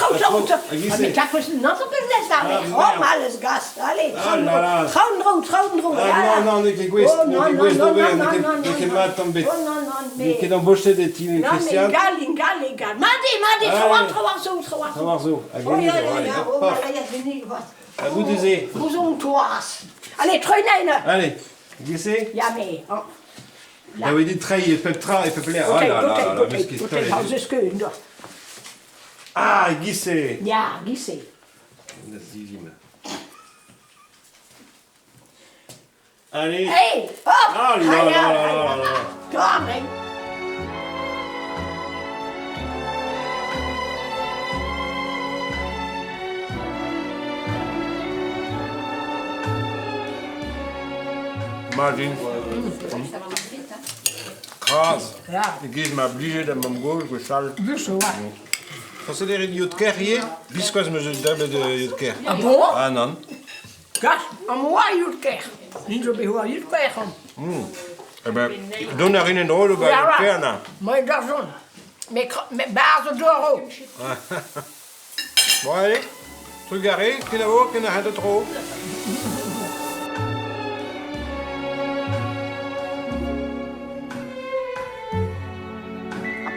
Agisse. Maar kijk, we zijn nog op het les daar. Gewoon alles gast. Allez, trouw. Non, ik wist. Ik heb maar tombé. Ik heb embauché des teams Non, mais Christian. égal. Madé, gewoon zo. Oh ja. À vous deux et. Vous en toas. Allez, treinen. Allez, glissez. Ja, mais. Là, oui, dit trahi, il peut plaire. Oh là là, mais ce qui se passe. Ah, glissez. Ja, glissez. Allez. Hey, hop. Ah là. Klaar, hè. Martin. Kraas. Ik geef me obligé dat mijn goal gestal. Als er in Jutker hier, biscuits me zo hebben de Jutker. Ah bon? Ah non. Gas, aan mij Jutker. Niet zo bij hoe Jutker gaan. Eh ben, doe naar in een rode bij Jutker na. Maar dat zo. Met bazen door ook. Bon allez, regardez, qu'il y a où, qu'il y a rien de trop.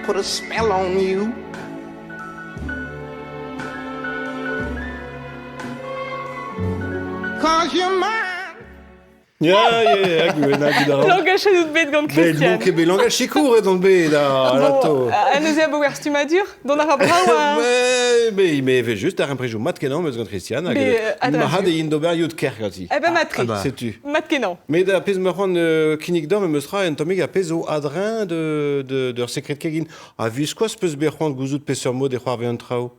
Put a spell on you. Cause you're mine. Ja, Langage doet bet gant Christian. Bel boek, langage sikour dan be da lato. En nous avons ouvert stumadur, dans la brau. Mais il m'avait juste un impression mat kenan mais gant Christian. Ma had in dober Jutker gati. Eh ben matri. Sais-tu. Mat kenan. Mais da pez me rend kinik dom me sera en tomig a pezo adrin de secret kegin. A vis quoi peus be rend gouzout peseur mod e c'hoar ve trao.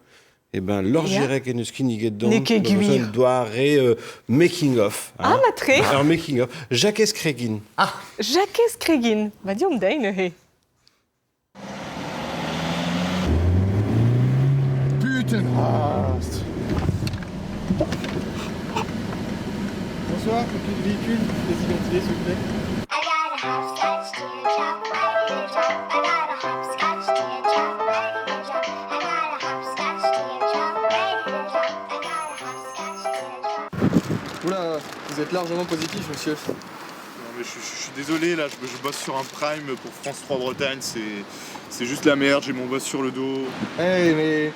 Eh ben, l'or jirek en eus kiniget don, doit making of. Ah, matre. Alors, making of. Jacques Cregin. Ah. Jacques Cregin. Bah, dis, on me daine, he. Putain. Bonsoir, copier de véhicule, les identifier, s'il vous plaît. Oula, vous êtes largement positif, monsieur. Non, mais je suis désolé, là, je bosse sur un prime pour France 3 Bretagne, c'est juste la merde, j'ai mon boss sur le dos. Eh, mais...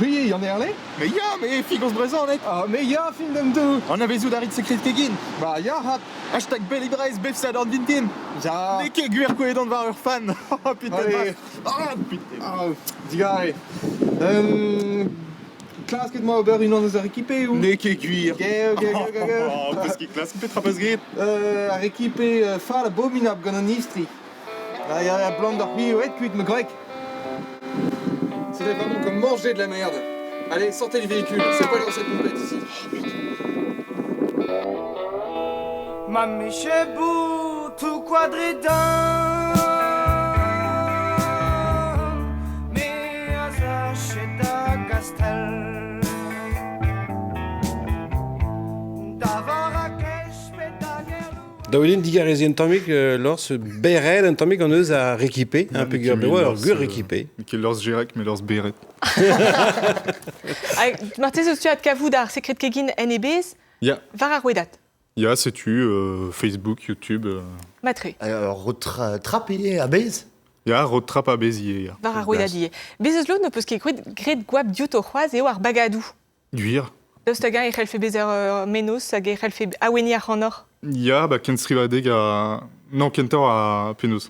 Oui, y'en est allé? Mais ja, mais Figos Brezan, net. Ah, mais ja, vinden du. On avait zo darit secret kegin. Bah, ja, hat. Hashtag Bellybreis, befsa dan vintin. Ja. Ne ke guer koe dan war ur fan. Oh, putain. Ah, putain. Ah, digare. Klaas, ket ma ober une an eus ar ekipe ou? Ne ke guir. Ok. Oh, peus ki Klaas, petra peus gret. Ar ekipe fall abominab gant an istri. Ya blant ar bi et kuit me grek. C'était vraiment comme manger de la merde. Allez, sortez du véhicule, c'est pas dans cette compète ici. Mammi chebu tu quadridan. Me azacheta gastel. Davarakesh pedagelu. Daoulin digarezien tamik lors berel en tamik en eus a réquipé un peu gur bewa alors gur réquipé. Qui lors Girac mais lors Beret. Martez eus tu at kavoudar secret kegin NEBs. Ya. Var ar wedat. Ya, sais-tu, Facebook, YouTube. Matre. Alors, retrapé à base? Ya, retrap à Béziers. Var ar wedat ie. Bezez lo ne peus ket gret gwab diout o c'hoaz eo ar bagadou. Guir. Deus ta gant e c'hell fe bezer menos hag e c'hell fe aweni ar c'hanor. Ya, bah, ken srivadeg a... Non, kentor a Penaos.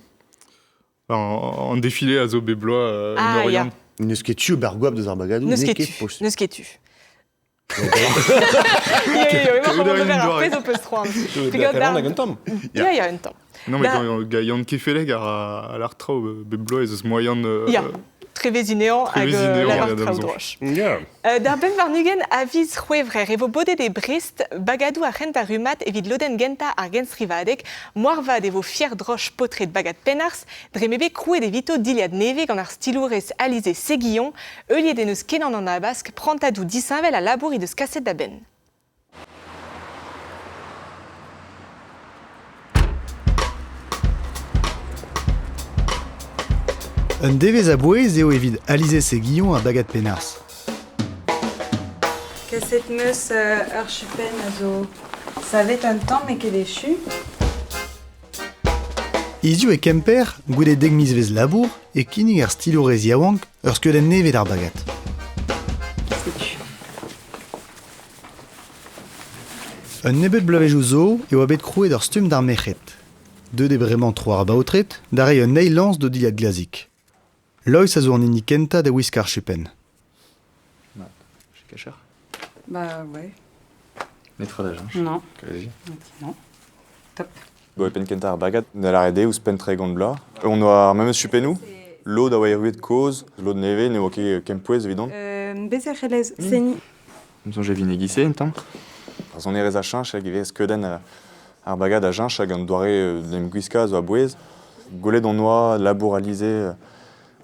En défilé à zo bebloa Ah, Norian. ya. Neus ket tu ber gwab deus ar bagadou? Neus ket tu. Ja, un temps. Non, mais quand il y a un kefeleg à l'artrau, beblo, et ce moyen. Ja. Trevezinean hag lavar traudroch. D'ar ben varnugen aviz c'hwevrer evo bodet e Brest bagadou a rent a rumat evit loden genta ar genstrivadek moarvad evo fier droch potret bagad penars dremebe krouet evito diliad neve gant ar stilourez alize seguillon euliet en eus kenan an abask prantadou disinvel a labour deus kaset da ben. Un devez a bouez eo evit alize seguillon a bagad penars. Kaset meus ur chupen a zo savet un tamm e ket echu. Iziou e kemper goude deg miz vez labour e kinnig ar stilourez yaouank ur skeudenn nevet ar bagad. Un nebet blavejou zo eo abet krouet ur stum d'ar mechet. Deux de bremañ tro ar baotret, d'are un eilans do diliad glazik. Lois a zo an inni kenta da wisk ar chupen. Cachar. Bah ouais. Mettre d'agent. Non. Vas-y. Non. Top. Go pen kenta ar bagad, da la rede ouz pen tre gant bla. On doa même chupenou. L'eau da oa ruet koz, l'eau de neve, ne oa ket kempouez évident. Bezer relez, seni. Comme j'ai vu néguissé un temps. Par on erez a chanch hag evez skeudenn ar bagad a chanch hag an doare dem gwiska zo a bouez. Golet on oa labour alize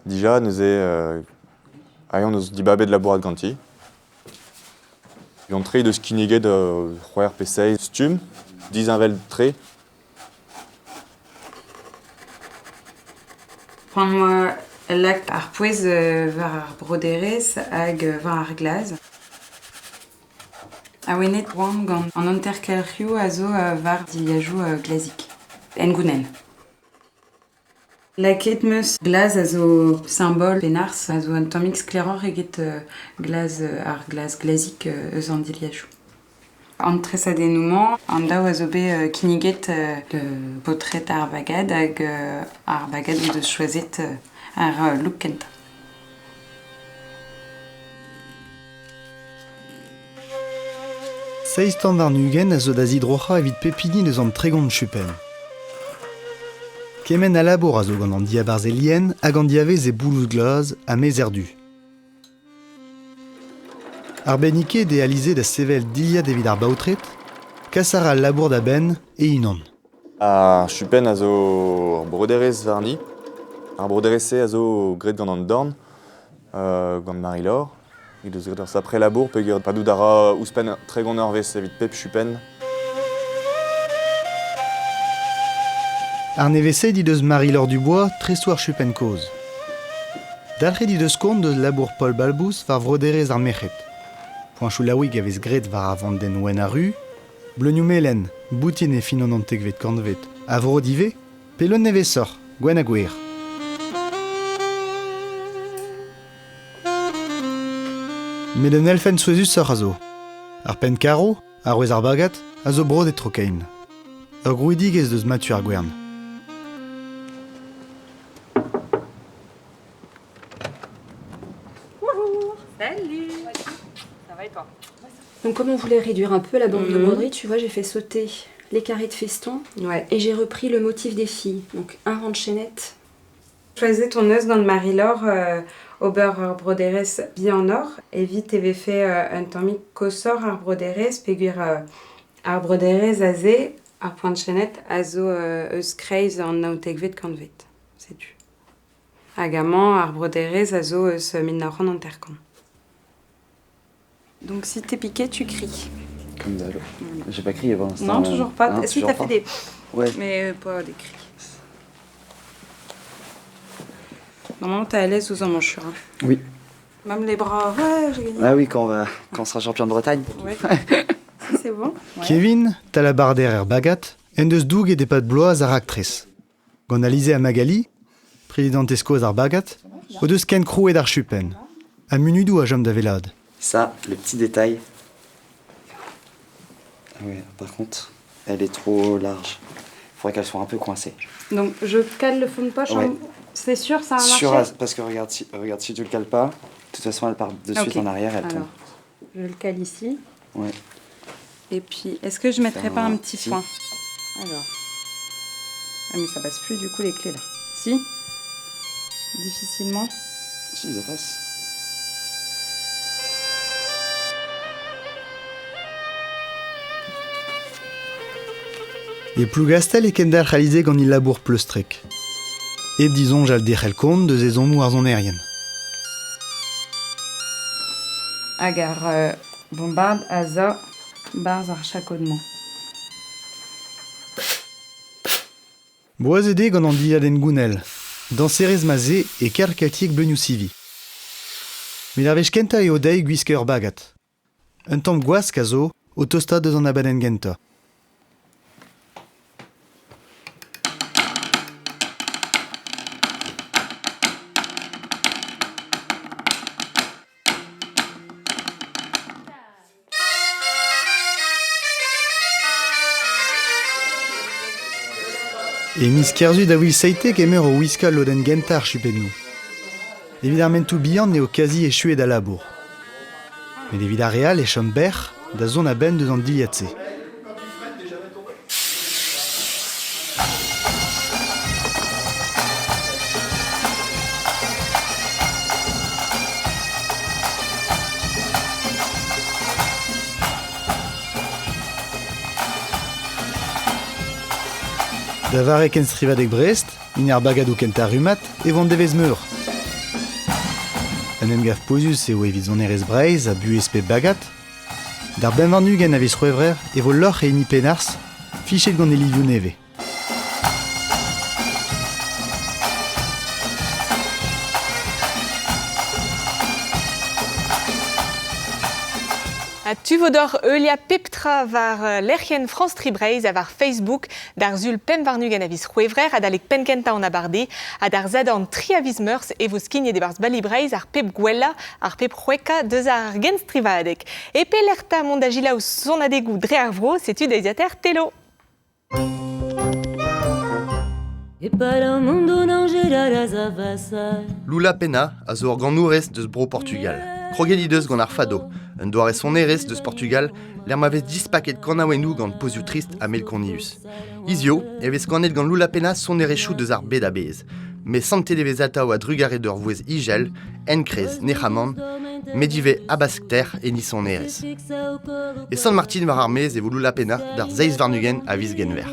dija neuze aion eus dibabet labourat ganti. Yon tre deus kinniget c'hwer pesei stum, dizinvel tre. Prends moi lak ar pouez var ar broderez hag var ar glaz. A wenet oan gant an anterkalrioù a zo var diliajou glazik. En gounen. Laket meus glaz a zo symbol penars a zo an tammig skleror eget glaz ar glaz glazik eus an diliajou. An tres a denouement, an daou a zo bet kinniget le potret ar bagad hag ar bagad o deus choazet ar look kenta. Seistan varnugen a zo da zidrocha evit pepini deus an tregont chupen. Kemen a labour a zo gant an diabarz e lien hag an diavez e boulouz glaz a mez erdu. Ar benike de alize da sevel diliad evit ar baotret, kasar al labour da ben e inon. Ar chupen a zo broderez varni. Ar broderez a zo gret gant an dorn, gant Marie-Laure. Il deus gret ar sapre labour pe gret padou dara ouspen tre gant eurvez evit pep chupen. Ar nevese di deus Marie-Laure Dubois trestoù ar chupen koz. Dalre di deus kont deus labour Paul Balbous var vroderez ar mechet. Poinchou laouig avez gret var avant den ouen a ru, bleugnoù melen, boutin e finon an tegvet kantvet, a vro dive, pelon nevesor, gwen a gwer. Met un elfen souezus sor a zo. Ar pen karo, ar ouez ar bagad, a zo brodet trokein. Ur grouidigez deus matu ar gwern. Bonjour. Salut. Ça va et toi? Donc comme on voulait réduire un peu la bande de broderie, tu vois, j'ai fait sauter les carrés de feston et j'ai repris le motif des filles. Donc un rang de chaînette. Choisis ton eus gant Marie-Laure ober ar broderez bi en or evit eve fait un tammig kosor ar broderez pegur ar broderez a ze ar poant chaînette a zo eus kreiz an naotegvet kantvet. Setu. Hag amañ ar broderez a zo eus min naoran an terkan. Donc si t'es piqué, tu cries. Comme d'hab. J'ai pas crié avant l'instant. Non, toujours pas. Non, si, toujours t'as pas. fait des... Ouais. Mais pas des cris. Normalement, t'es à l'aise aux emmanchures. Hein. Oui. Même les bras, ouais, j'ai gagné. Ah oui, quand on sera champion de Bretagne. Ouais. Ça, c'est bon. Ouais. Kevin, talabarder er bagat, en deus douget de pat bloaz ar aktrez. Gant alize a Magali, présidentezkoz ar bagat, o deus ken krouet ar chupen. A munudou a jom da velad. Ça, le petit détail. Ah ouais, par contre, elle est trop large. Il faudrait qu'elle soit un peu coincée. Donc, je cale le fond de poche. Ouais. C'est sûr, ça va marcher. Sûr, parce que regarde si tu le cales pas, de toute façon, elle part de suite en arrière, elle tombe. Je le cale ici. Ouais. Et puis, est-ce que je mettrais pas un petit Si. point? Alors. Ah, mais ça passe plus du coup les clés là. Si? Difficilement. Si, ça passe. Et plugastel et kendal réalisé gant il labour pleustrek. Et disons j'al dechel compte de zezon ou arzon aérienne. Agar bombarde à zo barz ar chakodement. Boazede gant an diaden gounel, dans Serez Mazé et Karl Kaltiek Benyu Sivi. Mais l'arvech kenta et odei guisker bagat. Un temps goaz kazo, au tosta de an abaden genta. Et mis kerzu da wil seite kemer o wiska loden gentar chupennou. Evidemment tout bihan ne o quasi échoué da labour. Mais les villas réales et chamber da zone à ben de zan diliatse. Da vare ken strivadek Brest, in ar bagadou kenta rumat, e vant devez meur. Un emgaf pozus e o evit zon erez breiz a bu espet bagat. D'ar ben varnu gen aviz roevrer e vo lorch e ni penars, fichet gant elivioù neve. A tuvodor eulia peptra var lerchen France Tribreiz a var Facebook d'ar zul pem varnu gant aviz c'hwevrer ad alek penkenta an abarde a d'ar zadan tri aviz meurs e vo skinye de barz balibreiz ar pep gwella ar pep c'hweka deus ar gen strivadek. E pe lerta mont agila ou son adegou dre ar vro, setu da izater telo. Lula Pena a zo ur gant nourez deus bro Portugal. Krogelideus gant ar fado. Un doare son erez deus Portugal, l'er ma vez dispaket kanaouenou gant pozioù trist a melkonius. Izio, e vez ganet gant Lula Pena son erechou deus ar bed a bez. Me sante de vez atao a drugare d'ur vouez igel, enkrez, nechamant, medive abaskter e ni son erez. E San Martin var ar mez e vo Lula Pena d'ar zeiz varnugen a viz genver.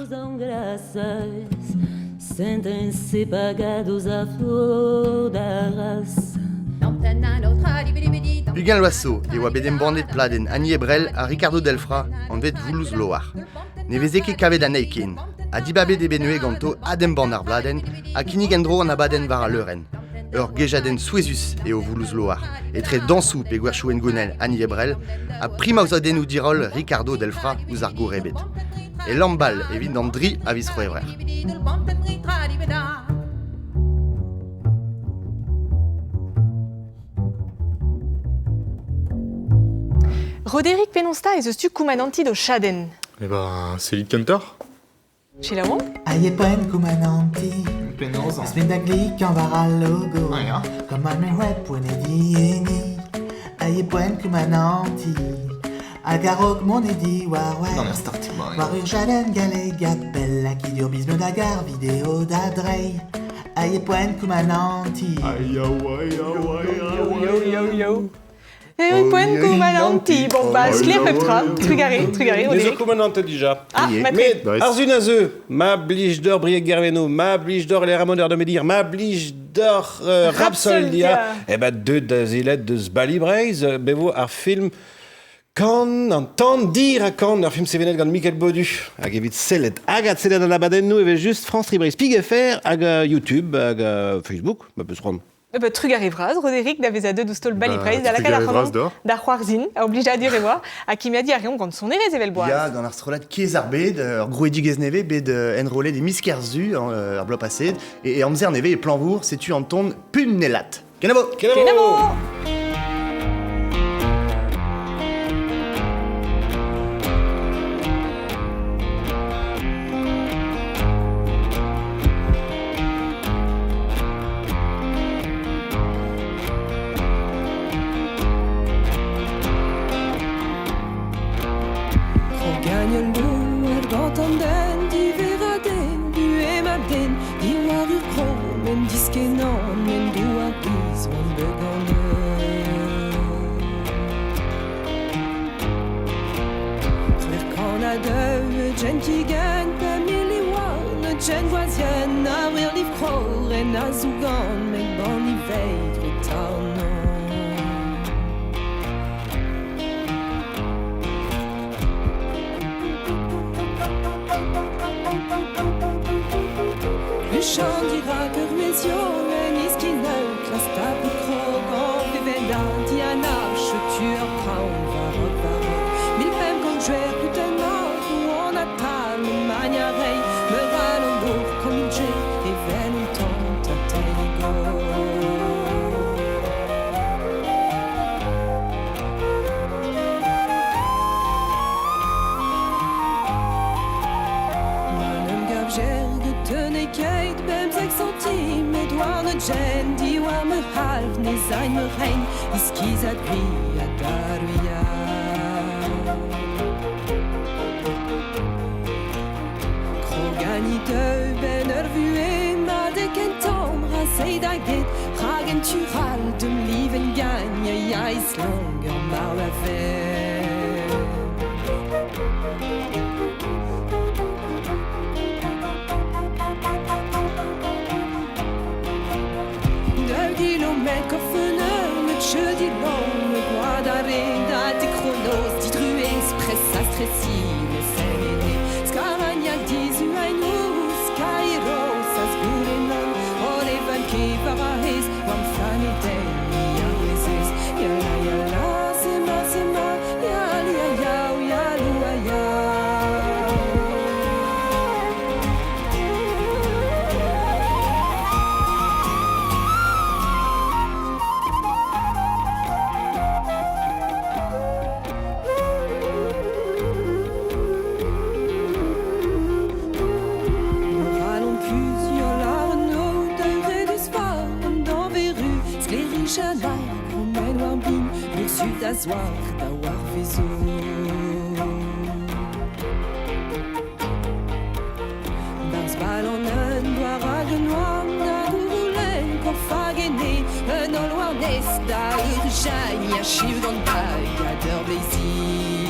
Sentem-se pagados a flor da raça. Huguin Loasso e oa bedem bandet pladen Annie Ebrel a Ricardo Delfra an vet voulouz loar. Ne vez eke kavet a neiken, a dibabe de benue ganto adem band ar bladen a kinig endro an abaden var a leuren. Ur gejaden souezus e o voulouz loar, e tre dansou pe gwerchou en gonel Annie Ebrel a primaozadennou dirol Ricardo Delfra ouz ar gourebet. E lambal e vin d'an dri a viz c'hoevrer. Roderick Penonsta ez eus tu koumananti do chaden. Eh ben, c'est Lid Kentar. Chez la wamp? Aie poen koumananti. Penoz. Es ben da glik an var al logo. Comme an me hwet poen edi eni. Aie poen koumananti. Agarok mon edi war ouais. Non, mais start, moi. War ur chaden galeg bella ki dur bizme da gar vidéo da drei. Aie poen koumananti. Aïe, aïe, Yo. Un point koumananti. Bon, bah, skler peptra. Trugare, Les Roderick. commandante déjà. Ah, Mais maître. Arzunazeux, ma blige d'or Briec Gerveno, ma blige d'or les ramoneurs de Médir, ma blige d'or Rapsoldia. Eh ben, deux d'azilet de Zbalibreiz, bevo ar film Quand entend dire à quand un film sévénet gant Michael Baudu hag evit sellet agat sellet an abaden nou evit juste France Tribreiz pig faire hag YouTube hag Facebook ma peus rom. Bah, trugare vraz, Roderick da vez a deud oustol balibreiz da la trugare kada vraz d'or. da c'hoarzin, a oblige a dire e oa, a ki me a di a reon gant son erez evel boaz. Ya, gant ar strolat kez ar bed, ur grouedig ez neve, bed enrolé de miskerzu ar blop ased, et amzer neve e planvour, setu an ton pun nelat. Kenavo! Kenavo! den, die war ur krogen, diskenan, men du a gis, man begane. Gentigen, Pamili Wan, Jen Voisien, a wir liv kror, en a zougan, men ban i veid retarnan. Le chant dira que ruesio, en iskinel, klas tapu krogan, vevenda, Diana, chutur, praun, varok, mil pem conjuer, putain, Maniarei, me valon comme il j'ai et ven longtemps à Télégo. Manem gab gerge tenez Kate, bem 6 centimes, Edouard ne Jen, die war me half, ne sein me rein, iskiz a gri a daruia. Gani de ben vue ma de kentom rasei da get Hagen tural dem liven gagne ja is langer mar la fe De kilomètres feneur me jeudi long me guardare da de chronos di drue expressa stressi le semene Scaravagna disu ainus Kairos as gurenan Olevan kivarahis Wam fani den Yaresis Yala yala Sema sema Yali ayau Yalu ayau Sud azoar da war vezo Bars balon un doar a genoir Na gouroulen ko fagene Un ol war nes da ur jaille A chiv gant bag a d'ur blézir